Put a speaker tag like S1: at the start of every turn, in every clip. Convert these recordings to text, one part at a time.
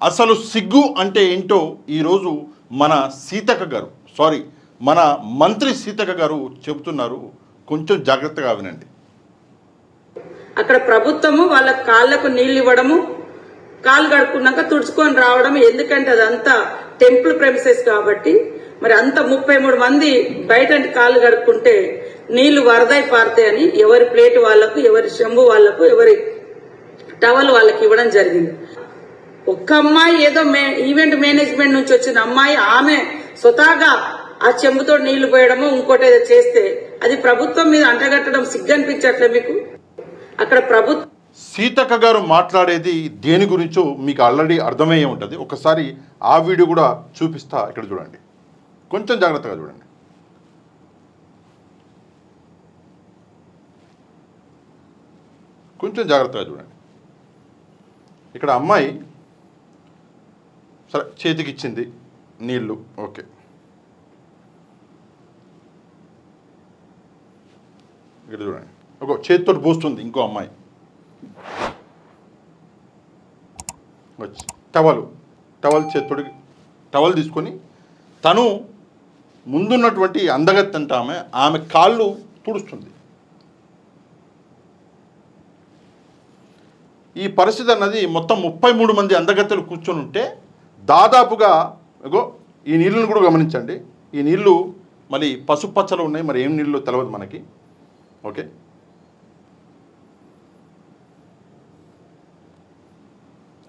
S1: అసలు సిగ్గు అంటే ఏంటో ఈరోజు మన సీతక్క గారు మన మంత్రి సీతక్క గారు చెబుతున్నారు. కొంచెం జాగ్రత్తగా వినండి.
S2: అక్కడ ప్రభుత్వము వాళ్ళ కాళ్ళకు నీళ్ళు ఇవ్వడము, కాళ్ళు కడుక్కున్నాక తుడుచుకొని రావడం. ఎందుకంటే అదంతా టెంపుల్ ప్రెమిసెస్ కాబట్టి మరి అంత 33 మంది బయట కాళ్ళు కడుక్కుంటే నీళ్లు వరదై పారుతాయని ఎవరి ప్లేట్ వాళ్లకు, ఎవరి చెంబు వాళ్లకు, ఎవరి టవల్ వాళ్ళకి ఇవ్వడం జరిగింది. ఒక్క అమ్మాయి ఏదో ఈవెంట్ మేనేజ్మెంట్ నుంచి వచ్చిన అమ్మాయి ఆమె స్వతహాగా ఆ చెంబుతో నీళ్లు పోయడము ఇంకోటి ఏదో చేస్తే అది ప్రభుత్వం మీద అంటగట్టడం సిగ్గనిపించట్లే మీకు? అక్కడ ప్రభుత్వం
S1: సీతక్క గారు మాట్లాడేది దేని గురించో మీకు ఆల్రెడీ అర్థమయ్యే ఉంటుంది. ఒకసారి ఆ వీడియో కూడా చూపిస్తా, ఇక్కడ చూడండి. కొంచెం జాగ్రత్తగా చూడండి. కొంచెం జాగ్రత్తగా చూడండి. ఇక్కడ అమ్మాయి సరే చేతికి ఇచ్చింది నీళ్ళు, ఓకే. ఇక్కడ చూడండి, ఒక చేతితో పోస్తుంది ఇంకో అమ్మాయి. వచ్చి టవల్ చేతితోటి టవల్ తీసుకొని తను ముందున్నటువంటి అందగత్తంట ఆమె కాళ్ళు తుడుస్తుంది. ఈ పరిస్థితి అన్నది మొత్తం 33 మంది అందగత్తెలు కూర్చొని ఉంటే దాదాపుగా ఈ నీళ్ళను కూడా గమనించండి. ఈ నీళ్ళు మరి పసుపు పచ్చలు ఉన్నాయి, మరి ఏం నీళ్ళు తెలియదు మనకి, ఓకే.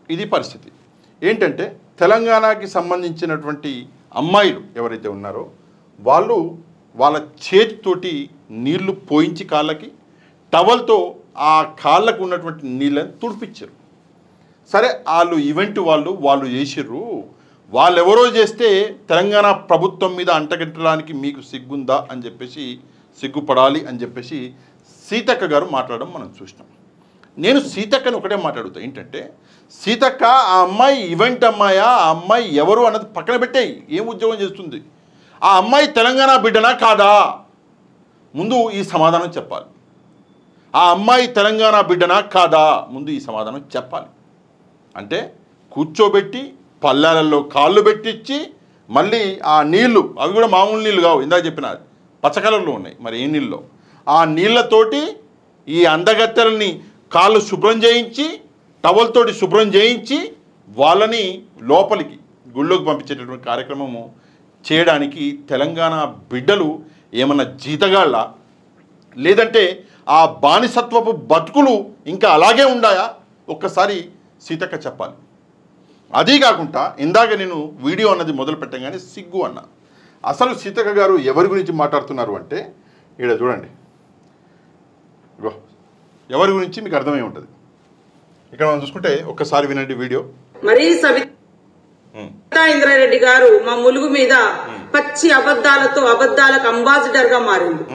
S1: ఇది పరిస్థితి. ఏంటంటే తెలంగాణకి సంబంధించినటువంటి అమ్మాయిలు ఎవరైతే ఉన్నారో వాళ్ళు వాళ్ళ చేతితోటి నీళ్లు పోయించి కాళ్ళకి టవల్తో ఆ కాళ్ళకు ఉన్నటువంటి నీళ్ళని తుడిపించారు. సరే వాళ్ళు ఈవెంట్ వాళ్ళు చేసిర్రు, వాళ్ళెవరో చేస్తే తెలంగాణ ప్రభుత్వం మీద అంటగట్టడానికి మీకు సిగ్గుందా అని చెప్పేసి, సిగ్గుపడాలి అని చెప్పేసి సీతక్క గారు మాట్లాడడం మనం చూసినాం. నేను సీతక్కని ఒకటే మాట్లాడుతా, ఏంటంటే సీతక్క ఆ అమ్మాయి ఈవెంట్ అమ్మాయా, ఆ అమ్మాయి ఎవరు అన్నది పక్కన పెట్టేయి, ఏం ఉద్యోగం చేస్తుంది, ఆ అమ్మాయి తెలంగాణ బిడ్డనా కాదా ముందు ఈ సమాధానం చెప్పాలి. ఆ అమ్మాయి తెలంగాణ బిడ్డనా కాదా ముందు ఈ సమాధానం చెప్పాలి. అంటే కూర్చోబెట్టి పల్లెలలో కాళ్ళు పెట్టించి మళ్ళీ ఆ నీళ్లు, అవి కూడా మామూలు నీళ్ళు కావు, ఇందాక చెప్పిన పచ్చ కలర్లో ఉన్నాయి, మరి ఏ నీళ్ళలో ఆ నీళ్ళతోటి ఈ అందగత్తెలని కాళ్ళు శుభ్రం చేయించి టవల్తోటి శుభ్రం చేయించి వాళ్ళని లోపలికి గుళ్ళోకి పంపించేటటువంటి కార్యక్రమము చేయడానికి తెలంగాణ బిడ్డలు ఏమన్నా జీతగాళ్ళ, లేదంటే ఆ బానిసత్వపు బతుకులు ఇంకా అలాగే ఉండాయా? ఒక్కసారి సీతక్క చెప్పాలి. అదీ కాకుండా ఇందాక నేను వీడియో అన్నది మొదలు పెట్టగానే సిగ్గు అన్న. అసలు సీతక్క గారు ఎవరి గురించి మాట్లాడుతున్నారు అంటే ఇక్కడ చూడండి, ఎవరి గురించి మీకు అర్థమై ఉంటుంది. ఇక్కడ మనం చూసుకుంటే ఒక్కసారి వినండి వీడియో.
S2: మరీ సబితా ఇంద్రారెడ్డి గారు మా ములుగు మీద పచ్చి అబద్ధాలకు అంబాసిడర్ గా మారింది.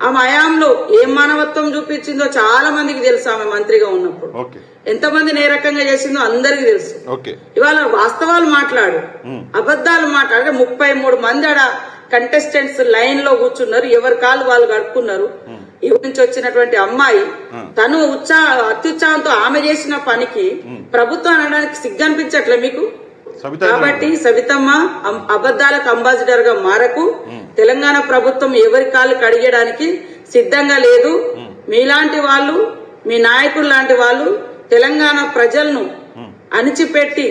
S2: ఆ మయాంలో ఏం మానవత్వం చూపించిందో చాలా మందికి తెలుసు. ఆమె మంత్రిగా ఉన్నప్పుడు ఎంతమందిని ఏ రకంగా చేసిందో అందరికి తెలుసు. ఇవాళ వాస్తవాలు మాట్లాడు, అబద్ధాలు మాట్లాడే 33 మంది ఆడ కంటెస్టెంట్స్ లైన్ లో కూర్చున్నారు, ఎవరి కాళ్ళు వాళ్ళు గడుపుకున్నారు. ఇవి నుంచి వచ్చినటువంటి అమ్మాయి తను అత్యుత్సాహంతో ఆమె చేసిన పనికి ప్రభుత్వం అనడానికి సిగ్గనిపించట్లే మీకు? కాబట్టి సబితమ్మ అబద్ధాలకు అంబాసిడర్ గా మారకు. తెలంగాణ ప్రభుత్వం ఎవరి కాళ్ళు కడిగడానికి సిద్ధంగా లేదు. మీలాంటి వాళ్ళు, మీ నాయకులు లాంటి వాళ్ళు తెలంగాణ ప్రజలను అణిచిపెట్టి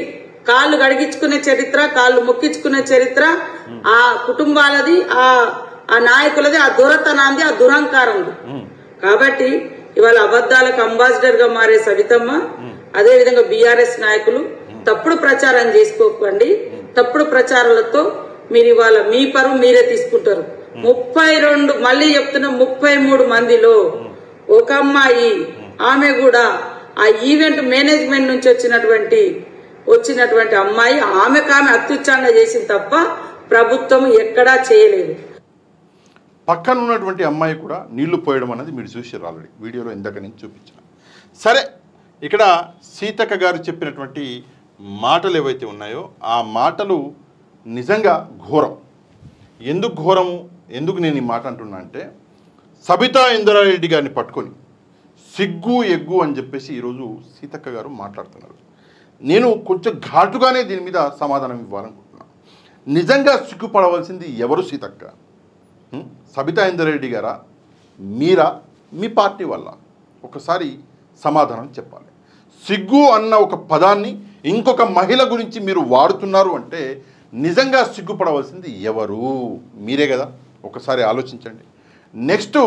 S2: కాళ్ళు గడిగించుకునే చరిత్ర, కాళ్ళు మొక్కించుకునే చరిత్ర ఆ కుటుంబాలది, ఆ నాయకులది, ఆ దొరతనాంది, ఆ దురహంకారంది. కాబట్టి ఇవాళ అబద్ధాలకు అంబాసిడర్ గా మారే సబితమ్మ, అదే విధంగా బీఆర్ఎస్ నాయకులు తప్పుడు ప్రచారం చేసుకోకండి. తప్పుడు ప్రచారాలతో మీరు ఇవాళ మీ పరువు మీరే తీసుకుంటారు. 32 మళ్ళీ చెప్తున్న 33 మందిలో ఒక అమ్మాయి, ఆమె కూడా ఆ ఈవెంట్ మేనేజ్మెంట్ నుంచి వచ్చినటువంటి అమ్మాయి, ఆమెకు అత్యుత్సాహంగా చేసింది తప్ప ప్రభుత్వం ఎక్కడా చేయలేదు.
S1: పక్కన ఉన్నటువంటి అమ్మాయి కూడా నీళ్లు పోయడం అనేది మీరు చూసారు ఆల్రెడీ వీడియోలో, ఇందాక నేను చూపించాను. సరే, ఇక్కడ సీతక్క గారు చెప్పినటువంటి మాటలు ఏవైతే ఉన్నాయో ఆ మాటలు నిజంగా ఘోరం. ఎందుకు ఘోరము, ఎందుకు నేను ఈ మాట అంటున్నా అంటే, సబితా ఇంద్రారెడ్డి గారిని పట్టుకొని సిగ్గు ఎగ్గు అని చెప్పేసి ఈరోజు సీతక్క గారు మాట్లాడుతున్నారు. నేను కొంచెం ఘాటుగానే దీని మీద సమాధానం ఇవ్వాలనుకుంటున్నాను. నిజంగా సిగ్గుపడవలసింది ఎవరు సీతక్క? సబితా ఇంద్రారెడ్డి గారా, మీరా, మీ పార్టీ వల్ల? ఒకసారి సమాధానం చెప్పాలి. సిగ్గు అన్న ఒక పదాన్ని ఇంకొక మహిళ గురించి మీరు వాడుతున్నారు అంటే నిజంగా సిగ్గుపడవలసింది ఎవరు? మీరే కదా. ఒకసారి ఆలోచించండి. నెక్స్ట్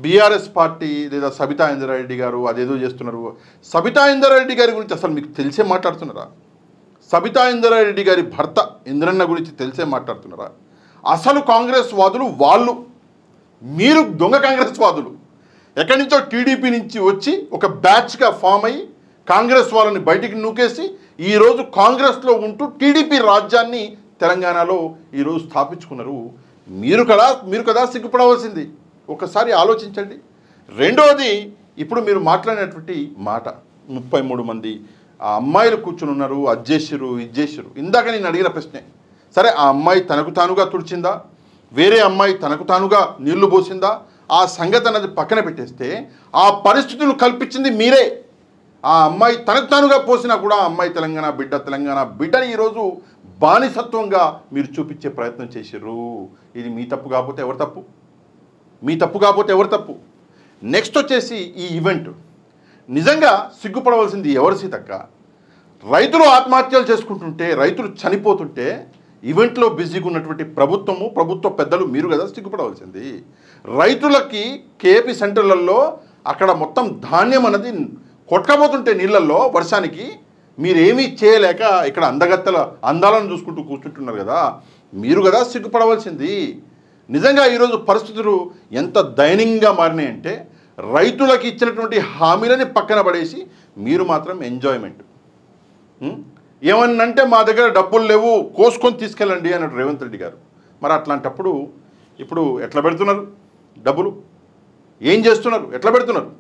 S1: బీఆర్ఎస్ పార్టీ లేదా సబితా ఇంద్రారెడ్డి గారు అదేదో చేస్తున్నారు. సబితా ఇంద్రారెడ్డి గారి గురించి అసలు మీకు తెలిసే మాట్లాడుతున్నారా? సబితా ఇంద్రారెడ్డి గారి భర్త ఇంద్రన్న గురించి తెలిసే మాట్లాడుతున్నారా? అసలు కాంగ్రెస్ వాదులు వాళ్ళు, మీరు దొంగ కాంగ్రెస్ వాదులు. ఎక్కడి నుంచో టీడీపీ నుంచి వచ్చి ఒక బ్యాచ్గా ఫామ్ అయ్యి కాంగ్రెస్ వాళ్ళని బయటికి నూకేసి ఈరోజు కాంగ్రెస్లో ఉంటూ టీడీపీ రాజ్యాన్ని తెలంగాణలో ఈరోజు స్థాపించుకున్నారు. మీరు కదా సిగ్గుపడవలసింది. ఒకసారి ఆలోచించండి. రెండవది, ఇప్పుడు మీరు మాట్లాడినటువంటి మాట 33 మంది ఆ అమ్మాయిలు కూర్చుని ఉన్నారు, అది చేసిరు ఇది చేసిరు. ఇందాక నేను అడిగిన ప్రశ్నే. సరే, ఆ అమ్మాయి తనకు తానుగా తుడిచిందా, వేరే అమ్మాయి తనకు తానుగా నీళ్లు పోసిందా, ఆ సంగతి అన్నది పక్కన పెట్టేస్తే ఆ పరిస్థితులు కల్పించింది మీరే. ఆ అమ్మాయి తనకు తానుగా పోసినా కూడా ఆ అమ్మాయి తెలంగాణ బిడ్డని ఈరోజు బానిసత్వంగా మీరు చూపించే ప్రయత్నం చేసిర్రు. ఇది మీ తప్పు కాకపోతే ఎవరు తప్పు? మీ తప్పు కాకపోతే ఎవరు తప్పు? నెక్స్ట్ వచ్చేసి ఈ ఈవెంట్ నిజంగా సిగ్గుపడవలసింది ఎవరు సీతక్క? రైతులు ఆత్మహత్యలు చేసుకుంటుంటే, రైతులు చనిపోతుంటే ఈవెంట్లో బిజీగా ఉన్నటువంటి ప్రభుత్వ పెద్దలు మీరు కదా సిగ్గుపడవలసింది. రైతులకి కేపీ సెంటర్లలో అక్కడ మొత్తం ధాన్యం అన్నది కొట్టకపోతుంటే నీళ్ళల్లో వర్షానికి మీరేమీ చేయలేక ఇక్కడ అందాలను చూసుకుంటూ కూర్చుంటున్నారు కదా. మీరు కదా సిగ్గుపడవలసింది. నిజంగా ఈరోజు పరిస్థితులు ఎంత దయనీయంగా మారినాయంటే రైతులకు ఇచ్చినటువంటి హామీలని పక్కన పడేసి మీరు మాత్రం ఎంజాయ్మెంట్. ఏమన్నంటే మా దగ్గర డబ్బులు లేవు, కోసుకొని తీసుకెళ్ళండి అన్నాడు రేవంత్ రెడ్డి గారు. మరి అట్లాంటప్పుడు ఇప్పుడు ఎట్లా పెడుతున్నారు డబ్బులు? ఏం చేస్తున్నారు? ఎట్లా పెడుతున్నారు?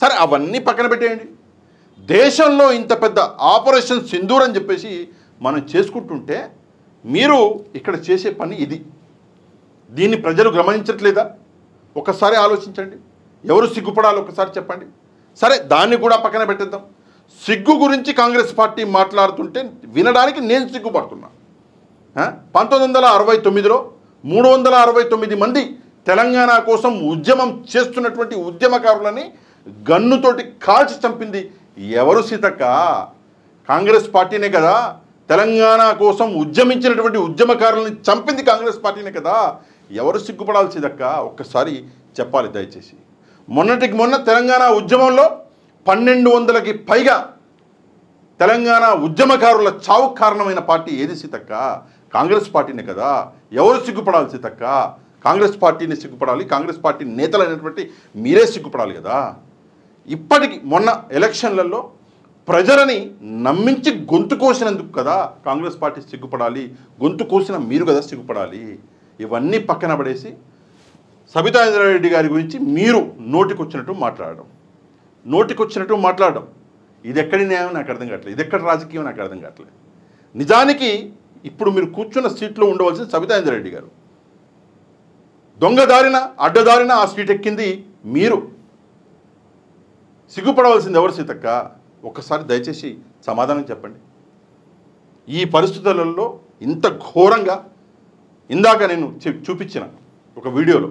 S1: సరే, అవన్నీ పక్కన పెట్టేయండి. దేశంలో ఇంత పెద్ద ఆపరేషన్ సింధూర్ అని చెప్పేసి మనం చేసుకుంటుంటే మీరు ఇక్కడ చేసే పని ఇది. దీన్ని ప్రజలు గమనించట్లేదా? ఒకసారి ఆలోచించండి. ఎవరు సిగ్గుపడాలో ఒకసారి చెప్పండి. సరే, దాన్ని కూడా పక్కన పెట్టేద్దాం. సిగ్గు గురించి కాంగ్రెస్ పార్టీ మాట్లాడుతుంటే వినడానికి నేను సిగ్గుపడుతున్నా. 1969లో 369 మంది తెలంగాణ కోసం ఉద్యమం చేస్తున్నటువంటి ఉద్యమకారులని గన్నుతోటి కాల్చి చంపింది ఎవరు సీతక్క? కాంగ్రెస్ పార్టీనే కదా. తెలంగాణ కోసం ఉద్యమించినటువంటి ఉద్యమకారులని చంపింది కాంగ్రెస్ పార్టీనే కదా. ఎవరు సిగ్గుపడాలి సీతక్క? ఒక్కసారి చెప్పాలి దయచేసి. మొన్న తెలంగాణ ఉద్యమంలో 1200కి పైగా తెలంగాణ ఉద్యమకారుల చావుకు కారణమైన పార్టీ ఏది సీతక్క? కాంగ్రెస్ పార్టీనే కదా. ఎవరు సిగ్గుపడాలి సీతక్క? కాంగ్రెస్ పార్టీని సిగ్గుపడాలి. కాంగ్రెస్ పార్టీ నేతలైనటువంటి మీరే సిగ్గుపడాలి కదా. ఇప్పటికి మొన్న ఎలక్షన్లలో ప్రజలని నమ్మించి గొంతు కోసినందుకు కదా కాంగ్రెస్ పార్టీ సిగ్గుపడాలి. గొంతు కోసిన మీరు కదా సిగ్గుపడాలి. ఇవన్నీ పక్కన పడేసి సబితా ఇంద్రారెడ్డి గారి గురించి మీరు నోటికొచ్చినట్టు మాట్లాడడం ఇది ఎక్కడి న్యాయం నాకు అర్థం కావట్లేదు. ఇది ఎక్కడ రాజకీయం నాకు అర్థం కావట్లేదు. నిజానికి ఇప్పుడు మీరు కూర్చున్న సీట్లో ఉండవలసిన సబితా ఇంద్రారెడ్డి గారు. దొంగదారిన అడ్డదారిన ఆ సీట్ ఎక్కింది మీరు. సిగ్గుపడవలసింది ఎవరు సీతక్క? ఒక్కసారి దయచేసి సమాధానం చెప్పండి. ఈ పరిస్థితులలో ఇంత ఘోరంగా ఇందాక నేను చూపించిన ఒక వీడియోలో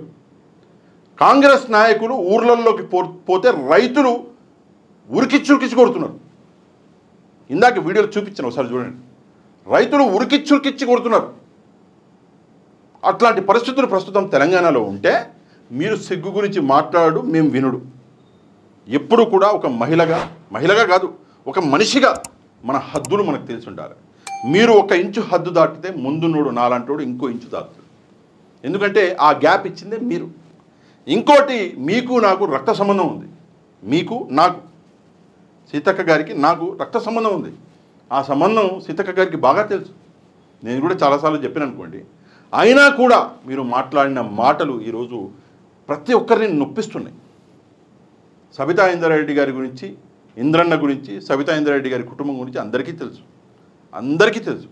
S1: కాంగ్రెస్ నాయకులు ఊర్లలోకి పోతే రైతులు ఉరికిచ్చురికిచ్చి కొడుతున్నారు. ఇందాక వీడియోలో చూపించాను, ఒకసారి చూడండి. రైతులు ఉరికిచ్చురికిచ్చి కొడుతున్నారు. అట్లాంటి పరిస్థితులు ప్రస్తుతం తెలంగాణలో ఉంటే మీరు సిగ్గు గురించి మాట్లాడు, మేము వినుడు. ఎప్పుడు కూడా ఒక మహిళగా కాదు, ఒక మనిషిగా మన హద్దులు మనకు తెలిసి ఉండాలి. మీరు 1 ఇంచు హద్దు దాటితే ముందున్నోడు నాలంటోడు ఇంకో ఇంచు దాటుతాడు. ఎందుకంటే ఆ గ్యాప్ ఇచ్చిందే మీరు. ఇంకోటి, మీకు నాకు రక్త సంబంధం ఉంది. మీకు నాకు సీతక్క గారికి నాకు రక్త సంబంధం ఉంది. ఆ సంబంధం సీతక్క గారికి బాగా తెలుసు. నేను కూడా చాలాసార్లు చెప్పాను అనుకోండి. అయినా కూడా మీరు మాట్లాడిన మాటలు ఈరోజు ప్రతి ఒక్కరిని నొప్పిస్తున్నాయి. సబితా ఇంద్రారెడ్డి గారి గురించి, ఇంద్రన్న గురించి, సబితా ఇంద్రారెడ్డి గారి కుటుంబం గురించి అందరికీ తెలుసు.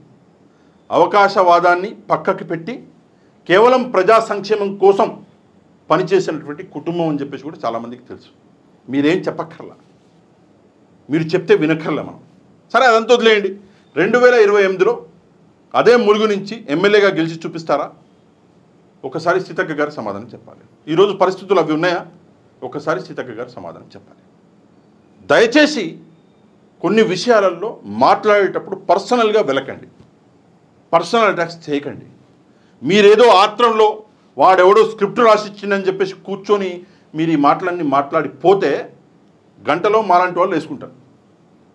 S1: అవకాశవాదాన్ని పక్కకి పెట్టి కేవలం ప్రజా సంక్షేమం కోసం పనిచేసినటువంటి కుటుంబం అని చెప్పేసి కూడా చాలామందికి తెలుసు. మీరేం చెప్పక్కర్లా, మీరు చెప్తే వినక్కర్లా. మనం సరే అదంతా వదిలేయండి. 2028లో అదే ములుగు నుంచి ఎమ్మెల్యేగా గెలిచి చూపిస్తారా? ఒకసారి సీతక్క గారు సమాధానం చెప్పాలి. ఈరోజు పరిస్థితులు అవి ఉన్నాయా? ఒకసారి సీతక్క గారు సమాధానం చెప్పాలి. దయచేసి కొన్ని విషయాలలో మాట్లాడేటప్పుడు పర్సనల్గా వెళ్ళకండి, పర్సనల్ అటాక్స్ చేయకండి. మీరేదో ఆత్రంలో వాడెవడో స్క్రిప్ట్ రాసిచ్చిందని చెప్పేసి కూర్చొని మీరు ఈ మాటలన్నీ మాట్లాడిపోతే గంటలో మాలాంటి వాళ్ళు వేసుకుంటారు.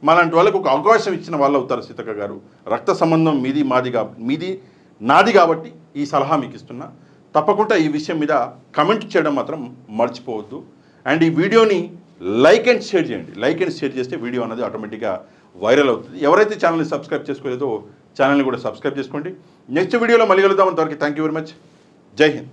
S1: మాలాంటి వాళ్ళకు ఒక అవకాశం ఇచ్చిన వాళ్ళు అవుతారు. సీతక్క గారు, రక్త సంబంధం మీది నాది కాబట్టి ఈ సలహా మీకు ఇస్తున్నా. తప్పకుండా ఈ విషయం మీద కమెంట్ చేయడం మాత్రం మర్చిపోవద్దు. అండ్ ఈ వీడియోని లైక్ అండ్ షేర్ చేయండి. లైక్ అండ్ షేర్ చేస్తే వీడియో అనేది ఆటోమేటిక్గా వైరల్ అవుతుంది. ఎవరైతే ఛానల్ని సబ్స్క్రైబ్ చేసుకోలేదో ఛానల్ని కూడా సబ్స్క్రైబ్ చేసుకోండి. నెక్స్ట్ వీడియోలో మళ్ళీ కలుద్దాం. అంతవరకు థ్యాంక్ యూ వెరీ మచ్. జై హింద్.